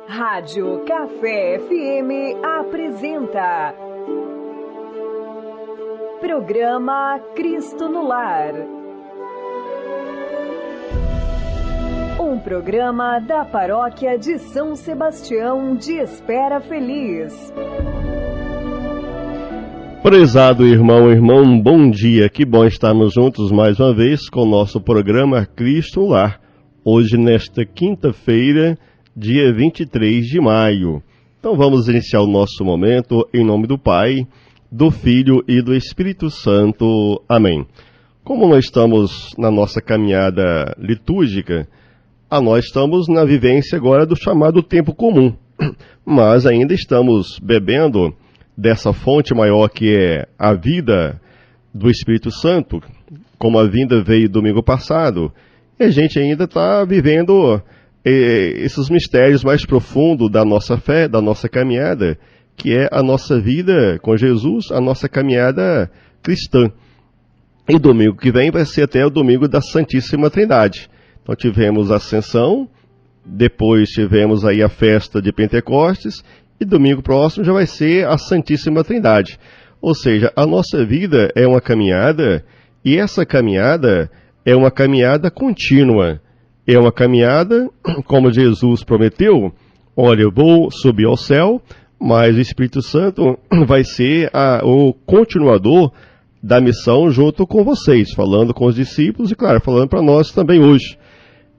Rádio Café FM apresenta Programa Cristo no Lar. Um programa da Paróquia de São Sebastião de Espera Feliz. Prezado irmão, bom dia. Que bom estarmos juntos mais uma vez com o nosso programa Cristo no Lar. Hoje, nesta quinta-feira, dia 23 de maio. Então vamos iniciar o nosso momento em nome do Pai, do Filho e do Espírito Santo. Amém. Como nós estamos na nossa caminhada litúrgica, nós estamos na vivência agora do chamado tempo comum, mas ainda estamos bebendo dessa fonte maior que é a vida do Espírito Santo, como a vinda veio domingo passado, e a gente ainda está vivendo esses mistérios mais profundos da nossa fé, da nossa caminhada, que é a nossa vida com Jesus, a nossa caminhada cristã. E domingo que vem vai ser até o domingo da Santíssima Trindade. Então tivemos a Ascensão, depois tivemos aí a festa de Pentecostes, e domingo próximo já vai ser a Santíssima Trindade. Ou seja, a nossa vida é uma caminhada, e essa caminhada é uma caminhada contínua. É uma caminhada, como Jesus prometeu, olha, eu vou subir ao céu, mas o Espírito Santo vai ser o continuador da missão junto com vocês, falando com os discípulos e, claro, falando para nós também hoje.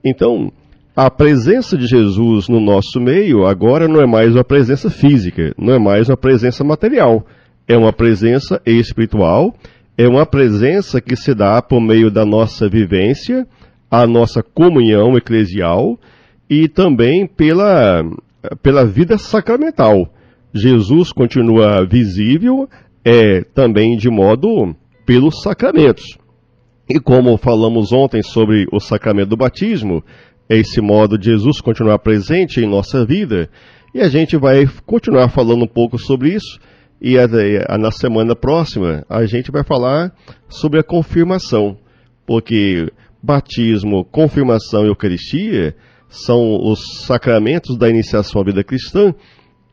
Então, a presença de Jesus no nosso meio agora não é mais uma presença física, não é mais uma presença material, é uma presença espiritual, é uma presença que se dá por meio da nossa vivência, a nossa comunhão eclesial e também pela vida sacramental. Jesus continua visível também de modo pelos sacramentos. E como falamos ontem sobre o sacramento do batismo, é esse modo de Jesus continuar presente em nossa vida, e a gente vai continuar falando um pouco sobre isso, e na semana próxima a gente vai falar sobre a confirmação, porque batismo, confirmação e Eucaristia são os sacramentos da iniciação à vida cristã,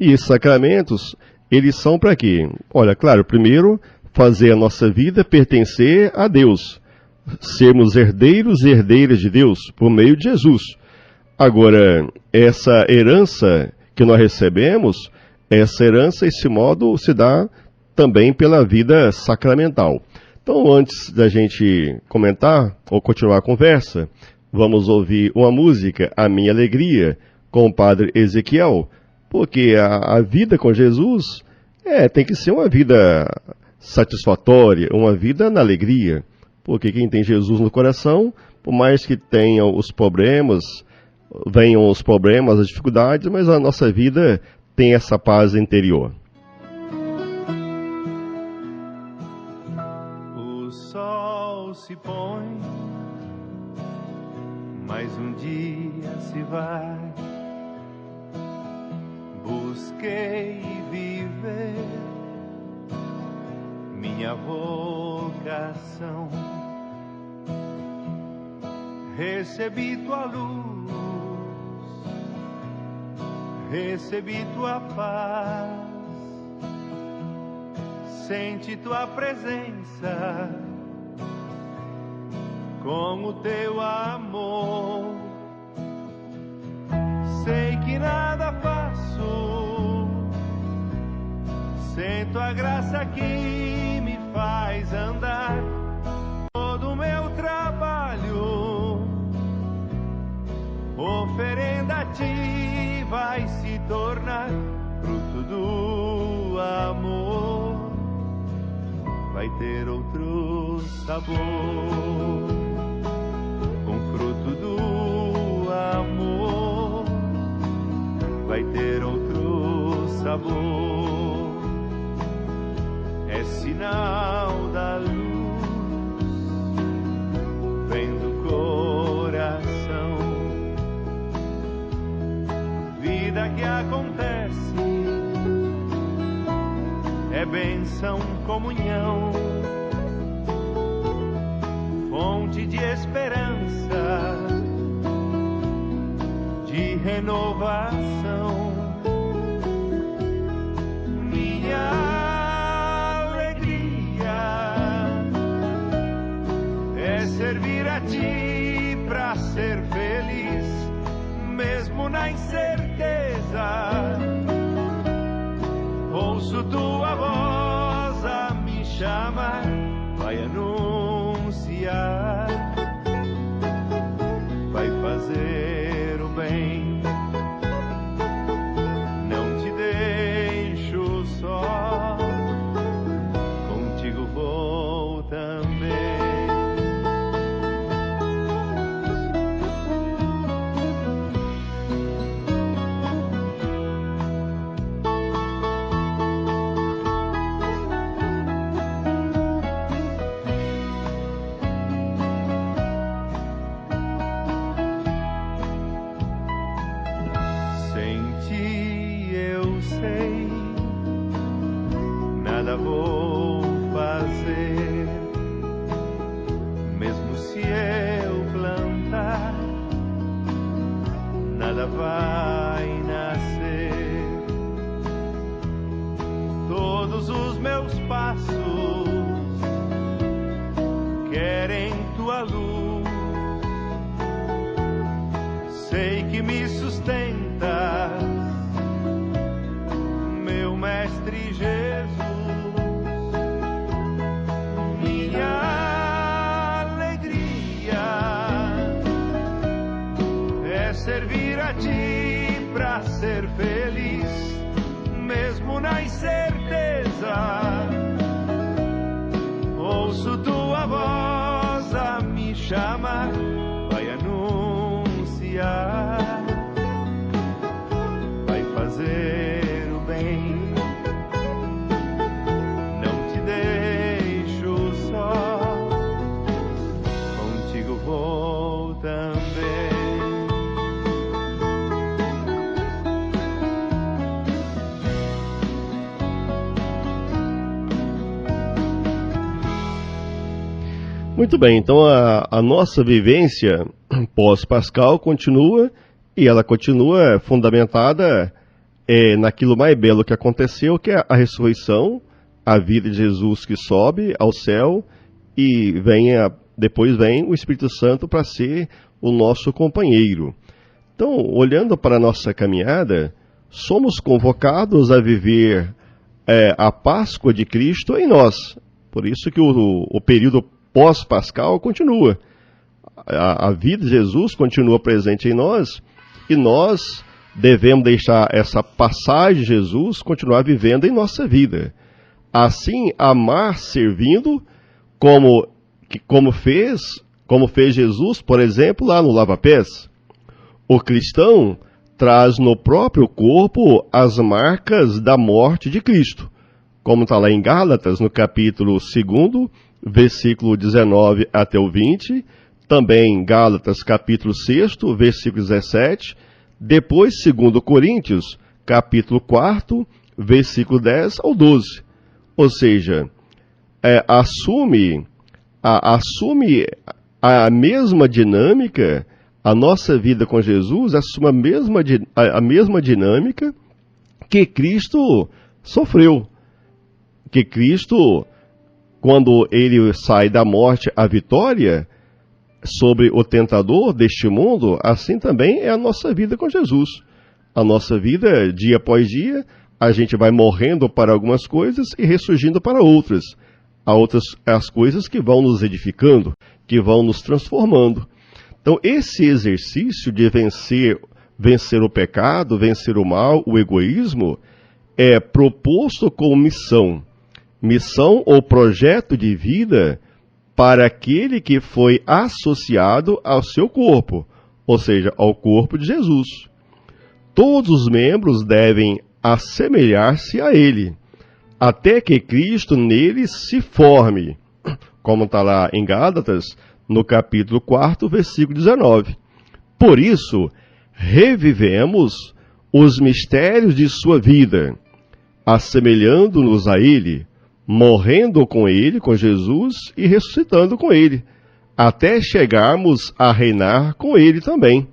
e esses sacramentos, eles são para quê? Olha, claro, primeiro, fazer a nossa vida pertencer a Deus, sermos herdeiros e herdeiras de Deus por meio de Jesus. Agora, essa herança que nós recebemos, esse modo se dá também pela vida sacramental. Então, antes da gente comentar ou continuar a conversa, vamos ouvir uma música, A Minha Alegria, com o Padre Ezequiel, porque a vida com Jesus tem que ser uma vida satisfatória, uma vida na alegria, porque quem tem Jesus no coração, por mais que tenham os problemas, venham os problemas, as dificuldades, mas a nossa vida tem essa paz interior. O sol se põe, mais um dia se vai. Busquei viver minha vocação. Recebi tua luz, recebi tua paz, senti tua presença com o teu amor. Sei que nada faço sem tua graça que me faz andar. Todo o meu trabalho, oferenda a ti, vai se tornar fruto do amor. Vai ter outro sabor, com fruto do amor. Vai ter outro sabor, é sinal da luz, vem do coração. Vida que acontece é bênção, comunhão, fonte de esperança, de renovação. na incerteza, ouço tua voz a me chamar, vai anunciar, vai fazer o bem, não te deixo só, contigo vou também. Nada vou fazer, mesmo se eu plantar, nada vai nascer. Todos os meus passos querem tua luz, sei que me sustentas, meu mestre Jesus. Servir a ti pra ser feliz, mesmo na incerteza, ouço tua voz a me chamar, vai anunciar, vai fazer o bem, não te deixo só, contigo vou também. Muito bem, então a nossa vivência pós-pascal continua, e ela continua fundamentada naquilo mais belo que aconteceu, que é a ressurreição, a vida de Jesus que sobe ao céu, e depois vem o Espírito Santo para ser o nosso companheiro. Então, olhando para a nossa caminhada, somos convocados a viver a Páscoa de Cristo em nós. Por isso que o período pós-pascal continua. A vida de Jesus continua presente em nós, e nós devemos deixar essa passagem de Jesus continuar vivendo em nossa vida. Assim, amar servindo, como fez Jesus, por exemplo, lá no lava-pés. O cristão traz no próprio corpo as marcas da morte de Cristo, como está lá em Gálatas, no capítulo 2, versículo 19 até o 20, também Gálatas, capítulo 6, versículo 17, depois 2 Coríntios, capítulo 4, versículo 10 ao 12. Ou seja, assume a mesma dinâmica, a nossa vida com Jesus assume a mesma dinâmica que Cristo sofreu, que Cristo, quando ele sai da morte à vitória sobre o tentador deste mundo, assim também é a nossa vida com Jesus. A nossa vida, dia após dia, a gente vai morrendo para algumas coisas e ressurgindo para outras. Há outras as coisas que vão nos edificando, que vão nos transformando. Então, esse exercício de vencer o pecado, vencer o mal, o egoísmo, é proposto como missão ou projeto de vida para aquele que foi associado ao seu corpo, ou seja, ao corpo de Jesus. Todos os membros devem assemelhar-se a ele, até que Cristo nele se forme, como está lá em Gálatas, no capítulo 4, versículo 19. Por isso, revivemos os mistérios de sua vida, assemelhando-nos a ele, morrendo com ele, com Jesus, e ressuscitando com ele, até chegarmos a reinar com ele também.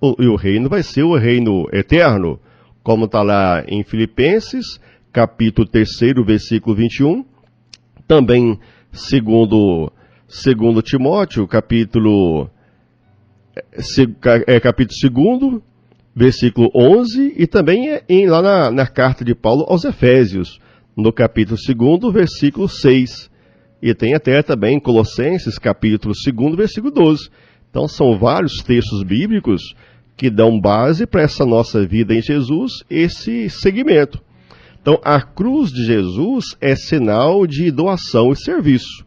E o reino vai ser o reino eterno, como está lá em Filipenses, capítulo 3, versículo 21, também segundo Timóteo, capítulo 2, versículo 11, e também lá na carta de Paulo aos Efésios, no capítulo 2, versículo 6. E tem até também Colossenses, capítulo 2, versículo 12. Então são vários textos bíblicos que dão base para essa nossa vida em Jesus, esse segmento. Então a cruz de Jesus é sinal de doação e serviço.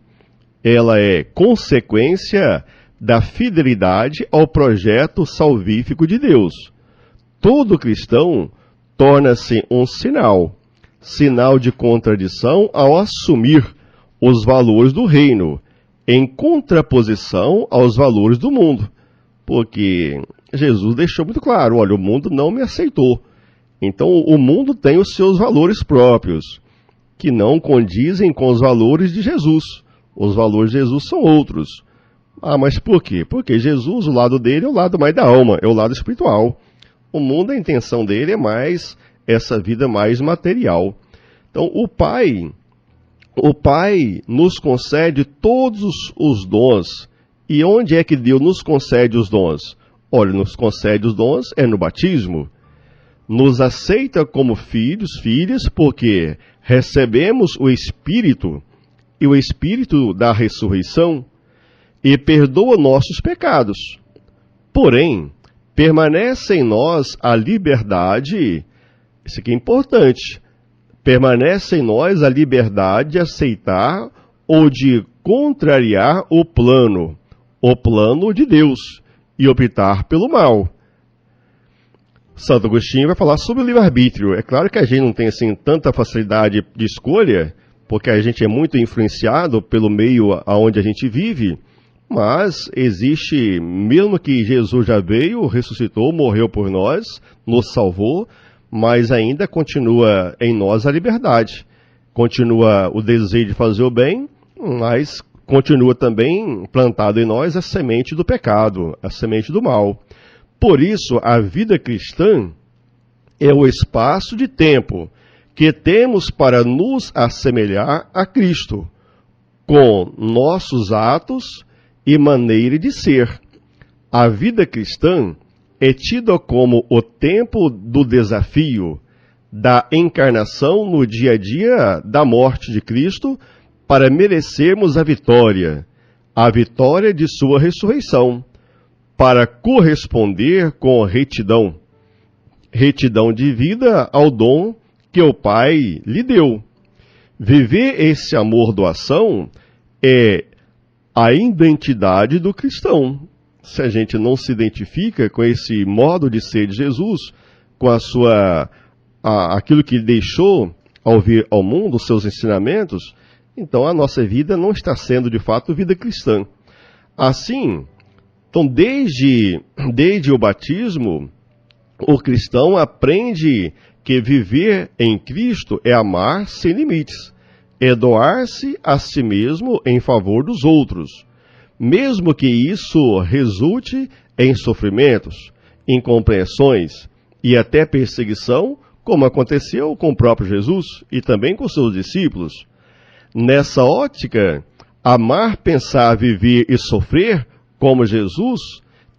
Ela é consequência da fidelidade ao projeto salvífico de Deus. Todo cristão torna-se um sinal de contradição ao assumir os valores do reino, em contraposição aos valores do mundo. Porque Jesus deixou muito claro, olha, o mundo não me aceitou. Então o mundo tem os seus valores próprios, que não condizem com os valores de Jesus. Os valores de Jesus são outros. Ah, mas por quê? Porque Jesus, o lado dele é o lado mais da alma, é o lado espiritual. O mundo, a intenção dele é mais essa vida mais material. Então o Pai nos concede todos os dons. E onde é que Deus nos concede os dons? Olha, nos concede os dons no batismo. Nos aceita como filhos, filhas, porque recebemos o Espírito, e o Espírito da ressurreição, e perdoa nossos pecados. Porém, permanece em nós a liberdade, isso aqui é importante, permanece em nós a liberdade de aceitar ou de contrariar o plano de Deus, e optar pelo mal. Santo Agostinho vai falar sobre o livre-arbítrio. É claro que a gente não tem assim tanta facilidade de escolha, porque a gente é muito influenciado pelo meio aonde a gente vive, mas existe, mesmo que Jesus já veio, ressuscitou, morreu por nós, nos salvou, mas ainda continua em nós a liberdade. Continua o desejo de fazer o bem, mas continua também plantado em nós a semente do pecado, a semente do mal. Por isso, a vida cristã é o espaço de tempo que temos para nos assemelhar a Cristo, com nossos atos e maneira de ser. A vida cristã é tida como o tempo do desafio, da encarnação no dia a dia da morte de Cristo, para merecermos a vitória de sua ressurreição, para corresponder com retidão de vida ao dom que o Pai lhe deu. Viver esse amor-doação é a identidade do cristão. Se a gente não se identifica com esse modo de ser de Jesus, com aquilo que ele deixou ao vir ao mundo, os seus ensinamentos, então a nossa vida não está sendo de fato vida cristã. Assim, então desde o batismo, o cristão aprende que viver em Cristo é amar sem limites, é doar-se a si mesmo em favor dos outros, mesmo que isso resulte em sofrimentos, incompreensões e até perseguição, como aconteceu com o próprio Jesus e também com seus discípulos. Nessa ótica, amar, pensar, viver e sofrer como Jesus,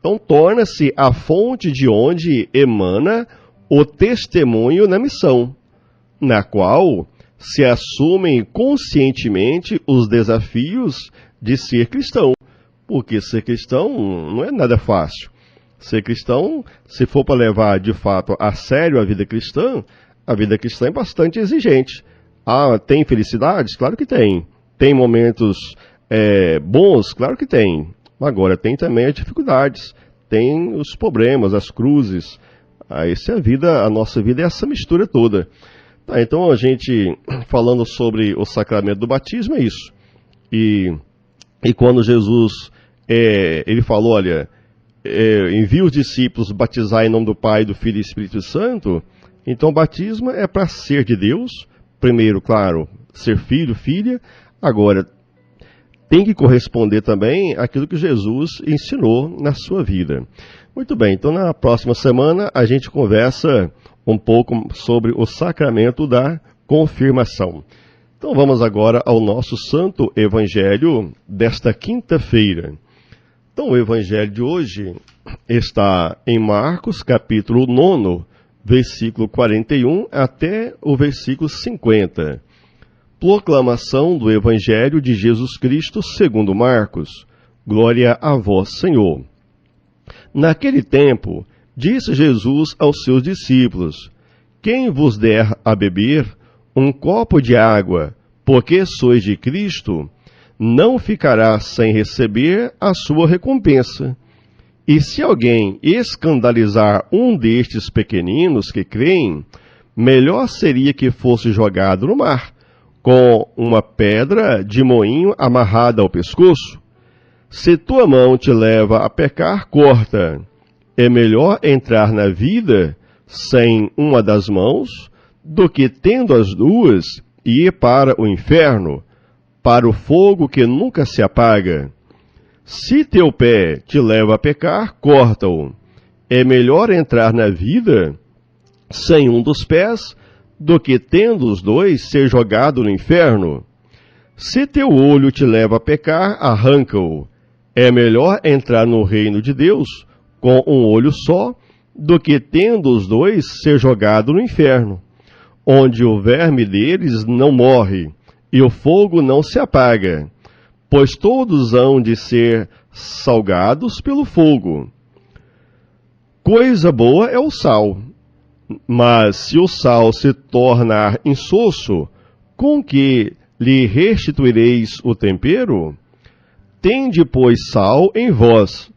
então torna-se a fonte de onde emana o testemunho na missão, na qual se assumem conscientemente os desafios de ser cristão. Porque ser cristão não é nada fácil. Ser cristão, se for para levar de fato a sério a vida cristã é bastante exigente. Ah, tem felicidades? Claro que tem. Tem momentos bons? Claro que tem. Agora, tem também as dificuldades, tem os problemas, as cruzes. Essa é a vida, a nossa vida é essa mistura toda. Tá, então, a gente, falando sobre o sacramento do batismo, é isso. E quando Jesus, ele falou, olha, envia os discípulos batizar em nome do Pai, do Filho e do Espírito Santo, então o batismo é para ser de Deus, primeiro, claro, ser filho, filha, agora, tem que corresponder também àquilo que Jesus ensinou na sua vida. Muito bem, então na próxima semana a gente conversa um pouco sobre o sacramento da confirmação. Então vamos agora ao nosso Santo Evangelho desta quinta-feira. Então o Evangelho de hoje está em Marcos, capítulo 9, versículo 41 até o versículo 50. Proclamação do Evangelho de Jesus Cristo segundo Marcos. Glória a vós, Senhor. Naquele tempo, disse Jesus aos seus discípulos: Quem vos der a beber um copo de água, porque sois de Cristo, não ficará sem receber a sua recompensa. E se alguém escandalizar um destes pequeninos que creem, melhor seria que fosse jogado no mar, com uma pedra de moinho amarrada ao pescoço. Se tua mão te leva a pecar, corta. É melhor entrar na vida sem uma das mãos, do que tendo as duas, ir para o inferno, para o fogo que nunca se apaga. Se teu pé te leva a pecar, corta-o. É melhor entrar na vida sem um dos pés, do que tendo os dois ser jogado no inferno. Se teu olho te leva a pecar, arranca-o. É melhor entrar no reino de Deus com um olho só, do que tendo os dois ser jogado no inferno, onde o verme deles não morre, e o fogo não se apaga, pois todos hão de ser salgados pelo fogo. Coisa boa é o sal, mas se o sal se tornar insosso, com que lhe restituireis o tempero? Tende, pois, sal em vós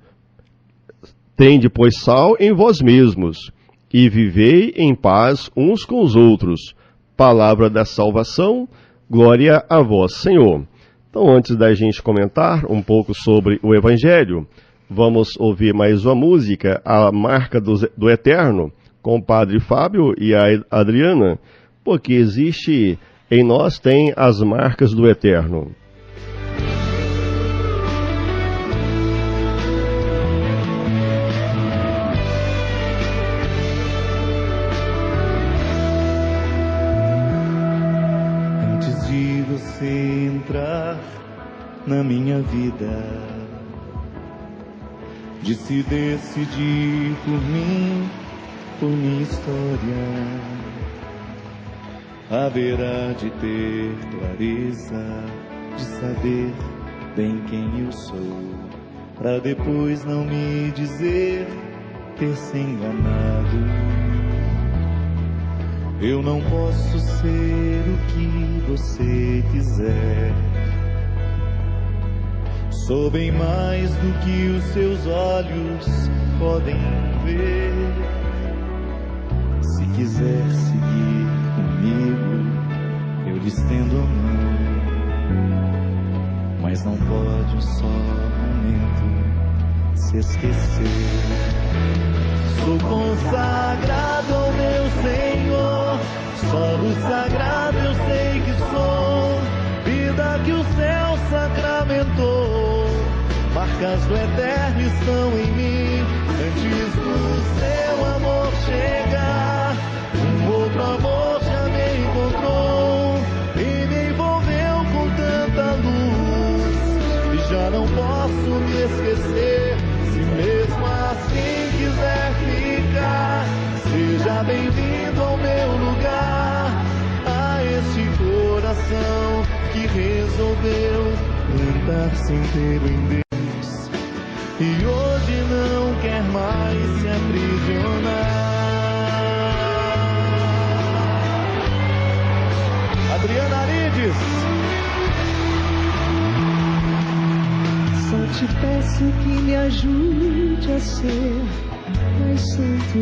mesmos, e vivei em paz uns com os outros. Palavra da salvação, glória a vós, Senhor. Então, antes da gente comentar um pouco sobre o Evangelho, vamos ouvir mais uma música, A Marca do Eterno, com o Padre Fábio e a Adriana, porque existe, em nós tem as marcas do Eterno. Você entrar na minha vida, de se decidir por mim, por minha história, haverá de ter clareza, de saber bem quem eu sou, para depois não me dizer ter se enganado. Eu não posso ser o que você quiser. Sou bem mais do que os seus olhos podem ver. Se quiser seguir comigo, eu lhe estendo a mão, mas não pode um só momento se esquecer. Sou consagrado ao meu Senhor, solo sagrado eu sei que sou, vida que o céu sacramentou, marcas do eterno estão em mim. Antes do seu amor chegar, um outro amor já me encontrou e me envolveu com tanta luz, e já não posso me esquecer. Se mesmo assim quiser ficar, seja bem-vindo ao meu lugar, a este coração que resolveu plantar-se inteiro em Deus e hoje não quer mais se aprisionar. Adriana Arides. Só te peço que me ajude a ser mais santo,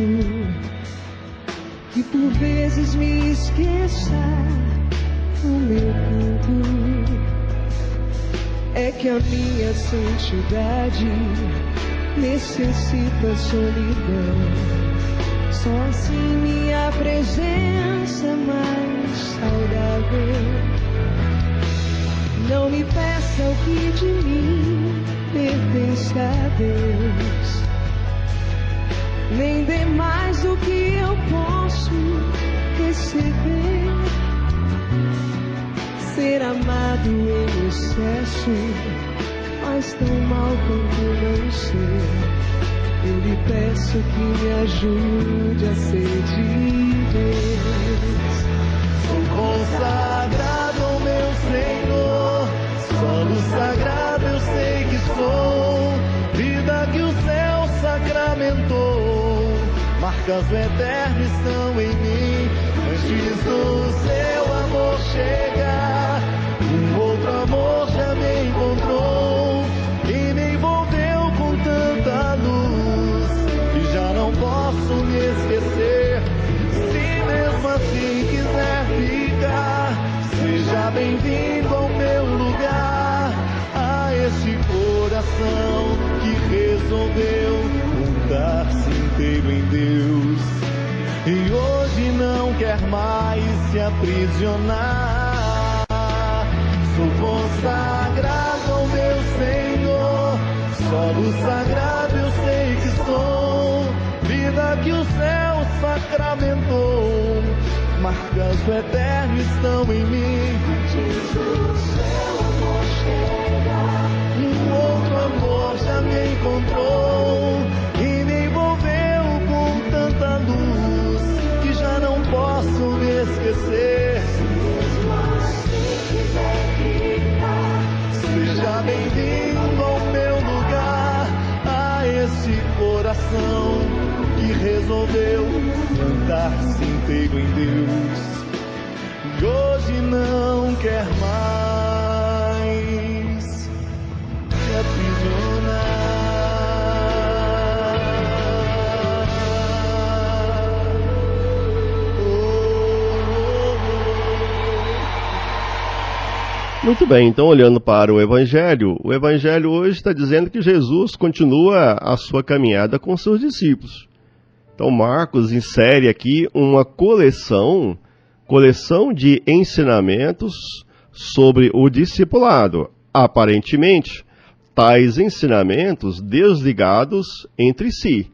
que por vezes me esqueça o meu canto. É que a minha santidade necessita solidão, só assim minha presença é mais saudável. Não me peça o que de mim pertence a Deus, nem dê mais do que eu posso receber. Ser amado em excesso, mas tão mal quanto não ser. eu lhe peço que me ajude a ser de Deus. Sou consagrado ao meu Senhor, solo sagrado eu sei que sou, vida que o céu sacramentou, marcas do eterno estão em mim. Antes do seu amor chegar, um outro amor já me encontrou e me envolveu com tanta luz que já não posso me esquecer. Se mesmo assim quiser ficar, seja bem-vindo ao meu lugar, a esse coração que resolveu mudar-se inteiro em Deus e hoje não quer mais se aprisionar. Sou consagrado ao meu Senhor, solo sagrado eu sei que sou, vida que o céu sacramentou, marcas do eterno estão em mim. Jesus, seu amor chega, um outro amor já me encontrou e me envolveu com tanta luz que já não posso me esquecer. Seja bem-vindo ao meu lugar, a esse coração que resolveu mudar-se inteiro em Deus e hoje não quer mais se aprisionar. Muito bem, então olhando para o Evangelho hoje está dizendo que Jesus continua a sua caminhada com seus discípulos. Então Marcos insere aqui uma coleção de ensinamentos sobre o discipulado. Aparentemente, tais ensinamentos desligados entre si,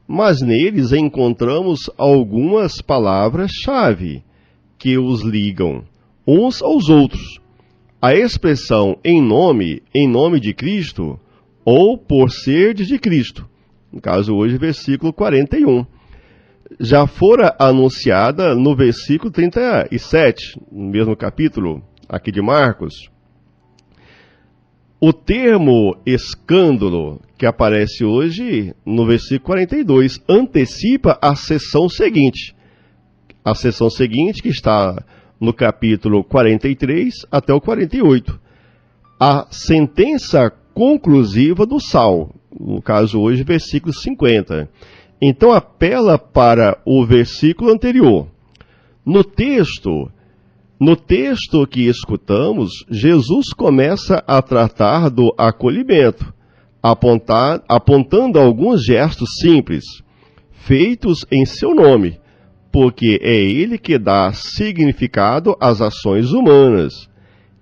mas neles encontramos algumas palavras-chave que os ligam uns aos outros. A expressão em nome de Cristo, ou por serdes de Cristo, no caso hoje, versículo 41, já fora anunciada no versículo 37, no mesmo capítulo aqui de Marcos. O termo escândalo, que aparece hoje no versículo 42, antecipa a seção seguinte. A seção seguinte que está no capítulo 43 até o 48. A sentença conclusiva do Sal, no caso hoje, versículo 50. Então apela para o versículo anterior. No texto que escutamos, Jesus começa a tratar do acolhimento, apontando alguns gestos simples, feitos em seu nome, porque é ele que dá significado às ações humanas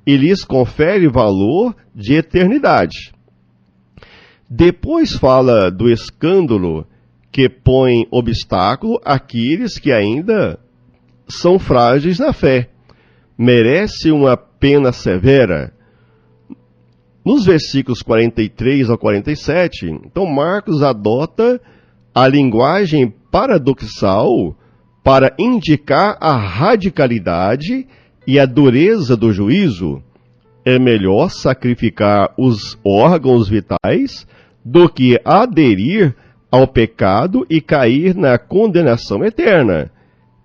e lhes confere valor de eternidade. Depois fala do escândalo que põe obstáculo àqueles que ainda são frágeis na fé. Merece uma pena severa. Nos versículos 43 ao 47, então Marcos adota a linguagem paradoxal para indicar a radicalidade e a dureza do juízo. É melhor sacrificar os órgãos vitais do que aderir ao pecado e cair na condenação eterna.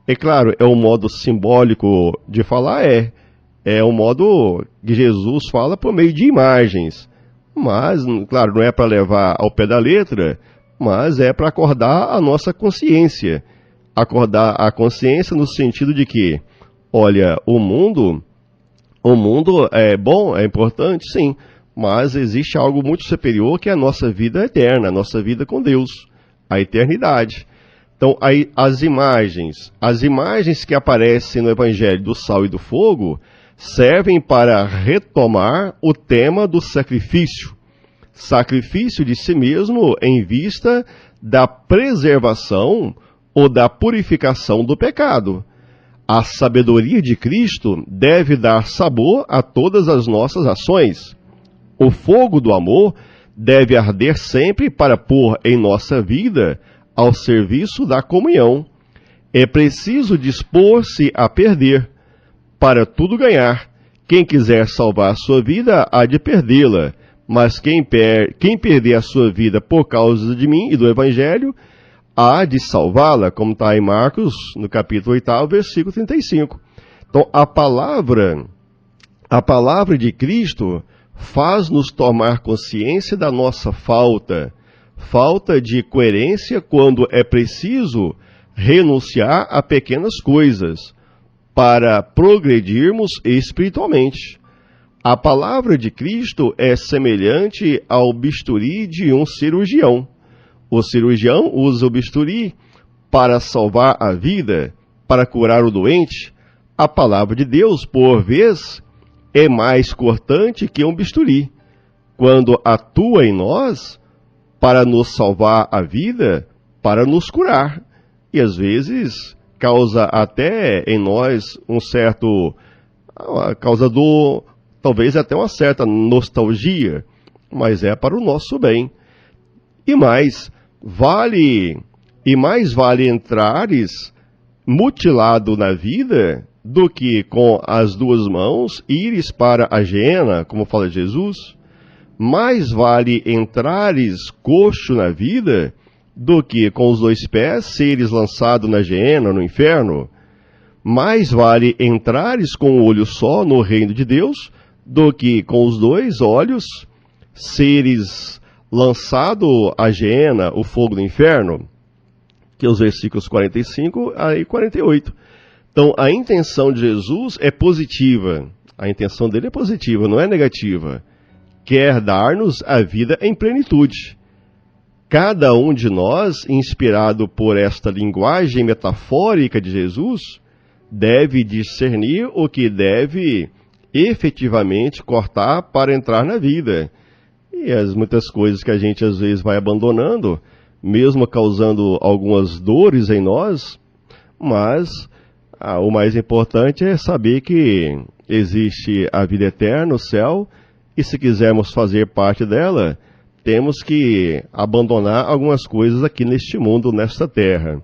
É claro, é um modo simbólico de falar, é um modo que Jesus fala por meio de imagens. Mas, claro, não é para levar ao pé da letra, mas é para acordar a nossa consciência. Acordar a consciência no sentido de que, olha, o mundo é bom, é importante, sim, mas existe algo muito superior que é a nossa vida eterna, a nossa vida com Deus, a eternidade. Então, aí, as imagens que aparecem no Evangelho do Sal e do Fogo servem para retomar o tema do sacrifício de si mesmo em vista da preservação ou da purificação do pecado. A sabedoria de Cristo deve dar sabor a todas as nossas ações. O fogo do amor deve arder sempre para pôr em nossa vida ao serviço da comunhão. É preciso dispor-se a perder, para tudo ganhar. Quem quiser salvar a sua vida, há de perdê-la. Mas quem perder a sua vida por causa de mim e do Evangelho, há de salvá-la, como está em Marcos, no capítulo 8, versículo 35. Então, a palavra de Cristo faz-nos tomar consciência da nossa falta de coerência quando é preciso renunciar a pequenas coisas para progredirmos espiritualmente. A palavra de Cristo é semelhante ao bisturi de um cirurgião. O cirurgião usa o bisturi para salvar a vida, para curar o doente. A palavra de Deus, por vezes, é mais cortante que um bisturi, quando atua em nós para nos salvar a vida, para nos curar. E às vezes causa até em nós causa dor, talvez até uma certa nostalgia, mas é para o nosso bem. E mais vale entrares mutilado na vida do que com as duas mãos ires para a geena, como fala Jesus. Mais vale entrares coxo na vida do que com os dois pés seres lançado na geena, no inferno. Mais vale entrares com o olho só no reino de Deus do que com os dois olhos seres lançado à geena, o fogo do inferno, que é os versículos 45 e 48. Então, a intenção de Jesus é positiva. A intenção dele é positiva, não é negativa. Quer dar-nos a vida em plenitude. Cada um de nós, inspirado por esta linguagem metafórica de Jesus, deve discernir o que deve efetivamente cortar para entrar na vida. E as muitas coisas que a gente às vezes vai abandonando, mesmo causando algumas dores em nós, mas o mais importante é saber que existe a vida eterna, o céu, e se quisermos fazer parte dela, temos que abandonar algumas coisas aqui neste mundo, nesta terra.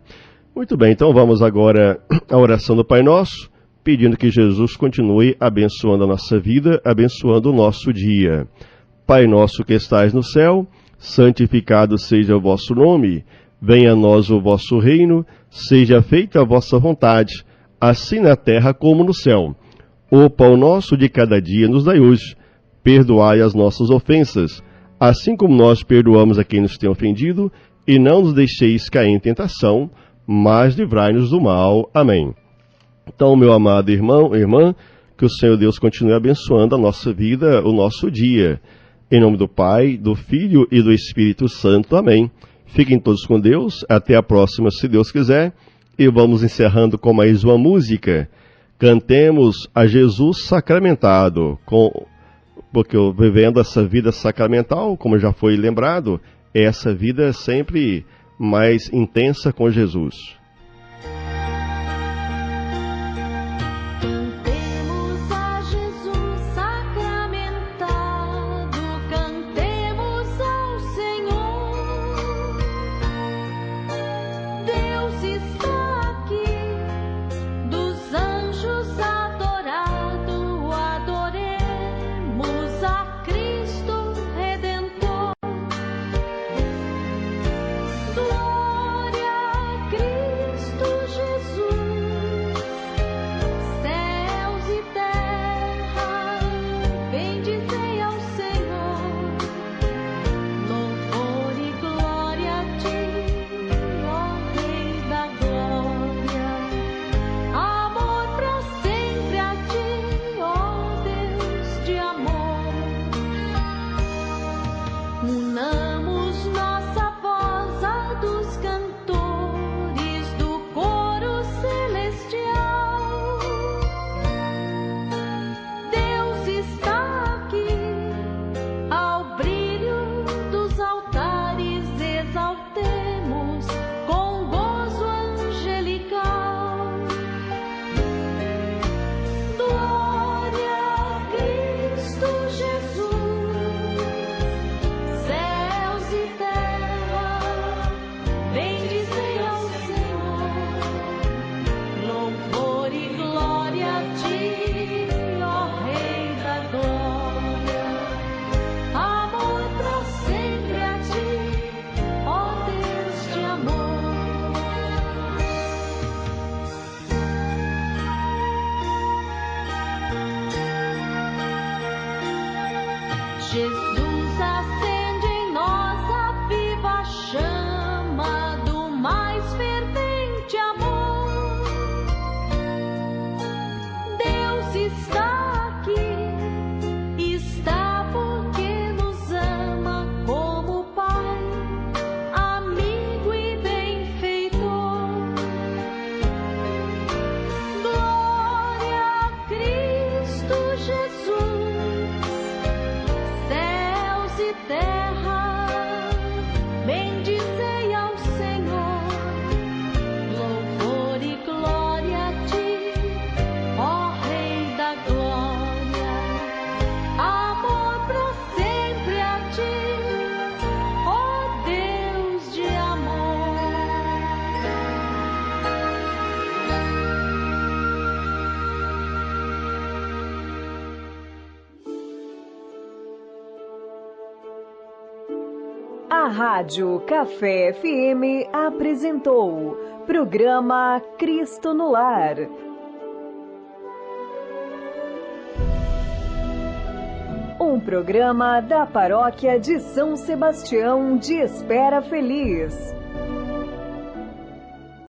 Muito bem, então vamos agora à oração do Pai Nosso, pedindo que Jesus continue abençoando a nossa vida, abençoando o nosso dia. Pai nosso que estais no céu, santificado seja o vosso nome, venha a nós o vosso reino, seja feita a vossa vontade, assim na terra como no céu. O pão nosso de cada dia nos dai hoje, perdoai as nossas ofensas, assim como nós perdoamos a quem nos tem ofendido, e não nos deixeis cair em tentação, mas livrai-nos do mal. Amém. Então, meu amado irmão, irmã, que o Senhor Deus continue abençoando a nossa vida, o nosso dia. Em nome do Pai, do Filho e do Espírito Santo. Amém. Fiquem todos com Deus. Até a próxima, se Deus quiser. E vamos encerrando com mais uma música. Cantemos a Jesus sacramentado, porque vivendo essa vida sacramental, como já foi lembrado, é essa vida sempre mais intensa com Jesus. Cantemos a Jesus sacramentado, cantemos ao Senhor. Deus está aqui, dos anjos adorado, adoremos a Cristo Redentor. Glória a Cristo. A Rádio Café FM apresentou programa Cristo no Lar. Um programa da Paróquia de São Sebastião de Espera Feliz.